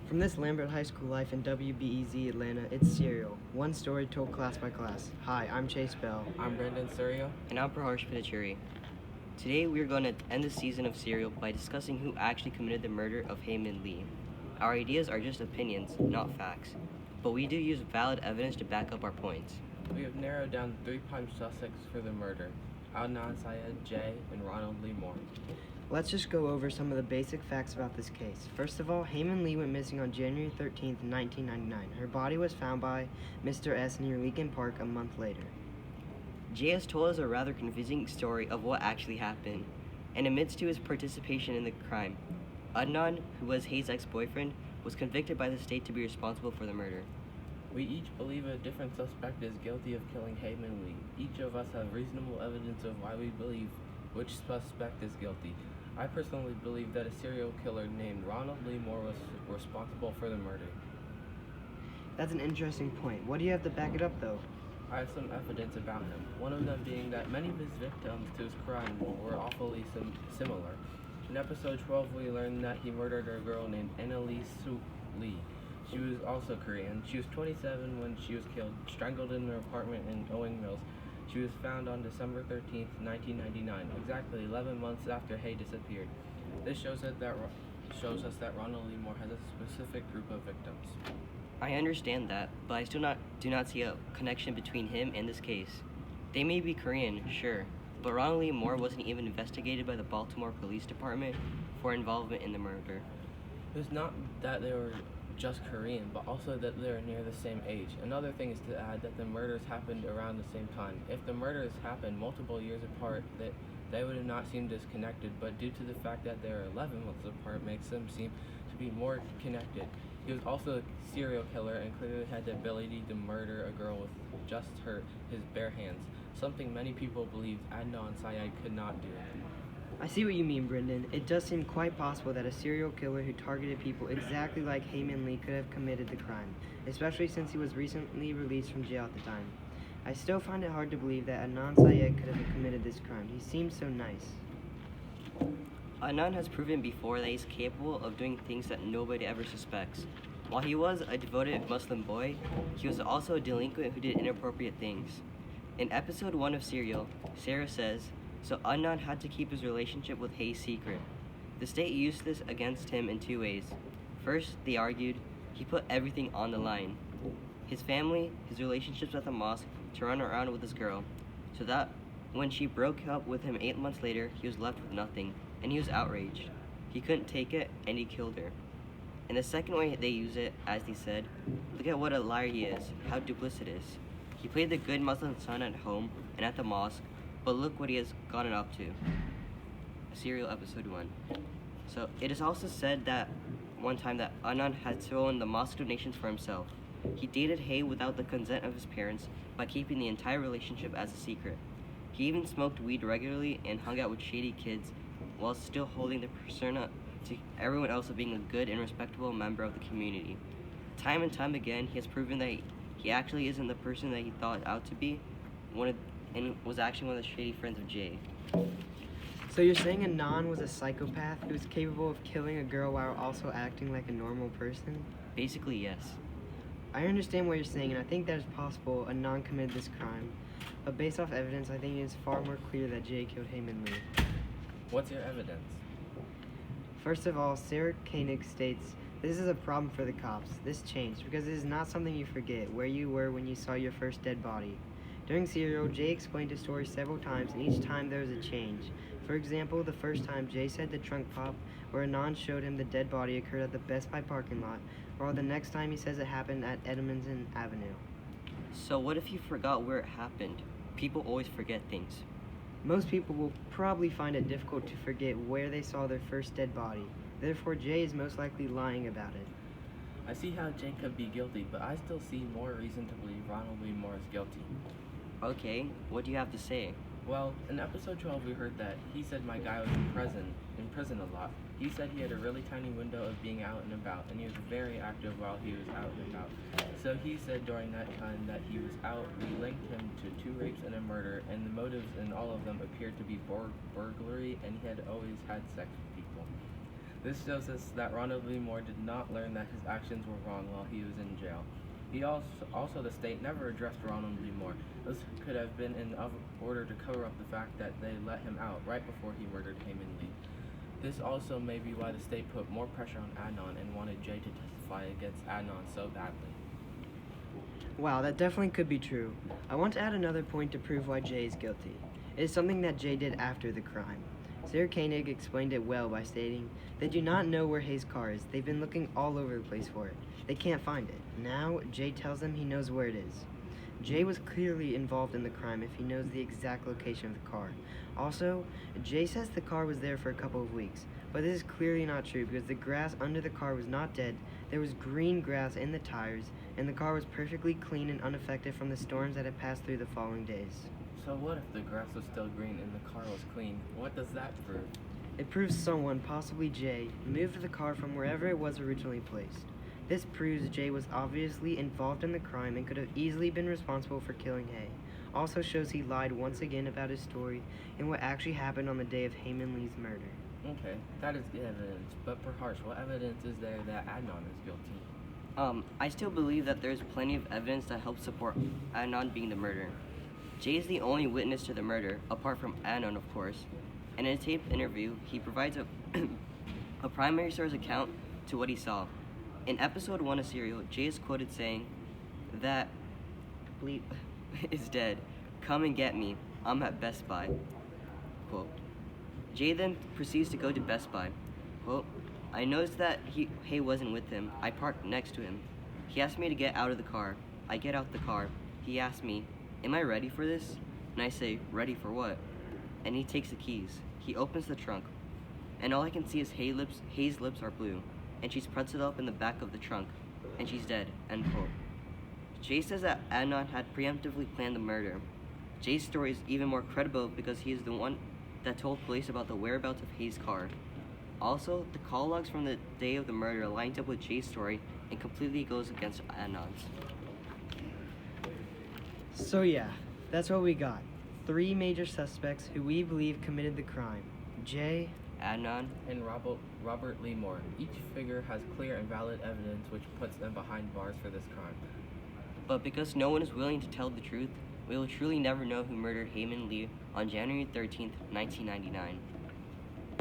From this Lambert High School Life in WBEZ Atlanta, it's Serial, one story told class by class. Hi, I'm Chase Bell. I'm Brendan Surio. And I'm Praharsh Paduchuri. Today we are going to end the season of Serial by discussing who actually committed the murder of Hae-Min Lee. Our ideas are just opinions, not facts, but we do use valid evidence to back up our points. We have narrowed down 3 prime suspects for the murder: Adnan Syed, Jay, and Ronald Lee Moore. Let's just go over some of the basic facts about this case. First of all, Hae-Min Lee went missing on January 13th, 1999. Her body was found by Mr. S near Lincoln Park a month later. Jay has told us a rather confusing story of what actually happened, and admits to his participation in the crime. Adnan, who was Hayes' ex-boyfriend, was convicted by the state to be responsible for the murder. We each believe a different suspect is guilty of killing Hae-Min Lee. Each of us have reasonable evidence of why we believe which suspect is guilty. I personally believe that a serial killer named Ronald Lee Moore was responsible for the murder. That's an interesting point. What do you have to back it up, though? I have some evidence about him, one of them being that many of his victims to his crime were awfully similar. In episode 12, we learned that he murdered a girl named Annalise Suk Lee. She was also Korean. She was 27 when she was killed, strangled in her apartment in Owing Mills. She was found on December 13th, 1999, exactly 11 months after Hay disappeared. This shows us that Ronald Lee Moore has a specific group of victims. I understand that, but I still do not see a connection between him and this case. They may be Korean, sure, but Ronald Lee Moore wasn't even investigated by the Baltimore Police Department for involvement in the murder. It's not that they were just Korean, but also that they're near the same age. Another thing is to add that the murders happened around the same time. If the murders happened multiple years apart, they would have not seemed disconnected, but due to the fact that they're 11 months apart makes them seem to be more connected. He was also a serial killer and clearly had the ability to murder a girl with just his bare hands, something many people believed Adnan Syed could not do. I see what you mean, Brendan. It does seem quite possible that a serial killer who targeted people exactly like Hae-Min Lee could have committed the crime, especially since he was recently released from jail at the time. I still find it hard to believe that Adnan Syed could have committed this crime. He seems so nice. Adnan has proven before that he's capable of doing things that nobody ever suspects. While he was a devoted Muslim boy, he was also a delinquent who did inappropriate things. In episode 1 of Serial, Sarah says, so Adnan had to keep his relationship with Hayes secret. The state used this against him in 2 ways. First, they argued he put everything on the line. His family, his relationships at the mosque, to run around with this girl, so that when she broke up with him 8 months later, he was left with nothing, and he was outraged. He couldn't take it, and he killed her. And the second way they use it, as they said, look at what a liar he is, how duplicitous. He played the good Muslim son at home and at the mosque, but look what he has gotten up to. Serial episode 1. So it is also said that one time that Adnan had stolen the mosque donations for himself. He dated Hay without the consent of his parents by keeping the entire relationship as a secret. He even smoked weed regularly and hung out with shady kids while still holding the persona to everyone else of being a good and respectable member of the community. Time and time again, he has proven that he actually isn't the person that he thought out to be, and was actually one of the shady friends of Jay. So you're saying Adnan was a psychopath who was capable of killing a girl while also acting like a normal person? Basically, yes. I understand what you're saying, and I think that is possible Adnan committed this crime. But based off evidence, I think it is far more clear that Jay killed Hae-Min Lee. What's your evidence? First of all, Sarah Koenig states, this is a problem for the cops. This changed because it is not something you forget, where you were when you saw your first dead body. During Serial, Jay explained his story several times, and each time there was a change. For example, the first time Jay said the trunk pop, where Adnan showed him the dead body occurred at the Best Buy parking lot, while the next time he says it happened at Edmondson Avenue. So what if you forgot where it happened? People always forget things. Most people will probably find it difficult to forget where they saw their first dead body. Therefore, Jay is most likely lying about it. I see how Jay could be guilty, but I still see more reason to believe Ronald Lee Moore is guilty. Okay, what do you have to say? Well, in episode 12 we heard that he said my guy was in prison a lot. He said he had a really tiny window of being out and about, and he was very active while he was out and about. So he said during that time that he was out, we linked him to 2 rapes and a murder, and the motives in all of them appeared to be burglary, and he had always had sex with people. This shows us that Ronald Lee Moore did not learn that his actions were wrong while he was in jail. Also the state never addressed Ronald Lee Moore. This could have been in order to cover up the fact that they let him out right before he murdered Heyman Lee. This also may be why the state put more pressure on Adnan and wanted Jay to testify against Adnan so badly. Wow, that definitely could be true. I want to add another point to prove why Jay is guilty. It is something that Jay did after the crime. Sarah Koenig explained it well by stating, "They do not know where Hayes' car is. They've been looking all over the place for it. They can't find it. Now, Jay tells them he knows where it is." Jay was clearly involved in the crime if he knows the exact location of the car. Also, Jay says the car was there for a couple of weeks, but this is clearly not true because the grass under the car was not dead, there was green grass in the tires, and the car was perfectly clean and unaffected from the storms that had passed through the following days. So what if the grass was still green and the car was clean? What does that prove? It proves someone, possibly Jay, moved the car from wherever it was originally placed. This proves Jay was obviously involved in the crime and could have easily been responsible for killing Hay. Also shows he lied once again about his story and what actually happened on the day of Heyman Lee's murder. Okay, that is good evidence, but Praharsh, what evidence is there that Adnan is guilty? I still believe that there's plenty of evidence that helps support Adnan being the murderer. Jay is the only witness to the murder, apart from Adnan, of course. And in a taped interview, he provides a primary source account to what he saw. In episode 1 of Surio, Jay is quoted saying that Bleep is dead. Come and get me. I'm at Best Buy. Quote. Jay then proceeds to go to Best Buy. Quote, I noticed that Hay wasn't with him. I parked next to him. He asked me to get out of the car. I get out the car. He asked me, am I ready for this? And I say, ready for what? And he takes the keys. He opens the trunk. And all I can see is Hay's lips are blue. And she's pretzeled up in the back of the trunk. And she's dead. End quote. Jay says that Adnan had preemptively planned the murder. Jay's story is even more credible because he is the one that told police about the whereabouts of Hay's car. Also, the call logs from the day of the murder lines up with Jay's story and completely goes against Adnan's. So yeah, that's what we got. 3 major suspects who we believe committed the crime. Jay, Adnan, and Robert Lee Moore. Each figure has clear and valid evidence which puts them behind bars for this crime. But because no one is willing to tell the truth, we will truly never know who murdered Heyman Lee on January 13th, 1999.